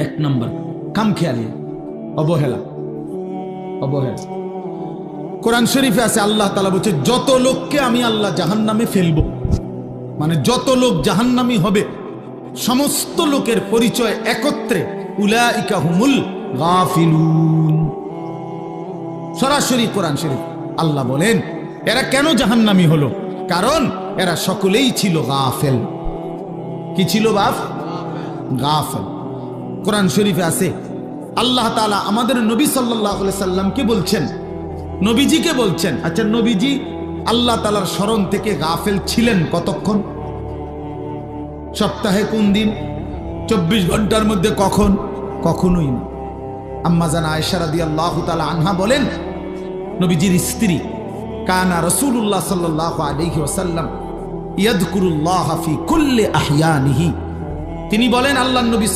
এক নম্বর খামখেয়ালি, অবহেলা। অবহেলা কোরআন শরীফে আছে, আল্লাহ তাআলা বলছে যত লোককে আমি আল্লাহ জাহান্নামে ফেলবো, মানে যত লোক জাহান্নামী হবে সমস্ত লোকের পরিচয় একত্রে, উলাইকা হুমুল গাফিলুন। সরাসরি কোরআন শরীফ আল্লাহ বলেন এরা কেন জাহান্নামী হলো, কারণ এরা সকলেই ছিল গাফেল। কি ছিল বাপ? গাফেল। কোরআন শরীফে আছে আল্লাহ তাআলা আমাদের নবী সাল্লাল্লাহু আলাইহি সাল্লামকে বলছেন, নবীজিকে বলছেন, আচ্ছা নবীজি আল্লাহ তাআলার স্মরণ থেকে গাফেল ছিলেন কতক্ষণ? সপ্তাহে কোন দিন? 24 ঘন্টার মধ্যে কখন? কখনোই না। আম্মা জান আয়েশা রাদিয়াল্লাহু তাআলা আনহা বলেন, নবীজির স্ত্রী, কানা রাসূলুল্লাহ সাল্লাল্লাহু আলাইহি ওয়াসাল্লাম ইয়াযকুরুল্লাহ ফি কুল্লি আহইয়ানিহি, তিনি বলেন আল্লাহর নবী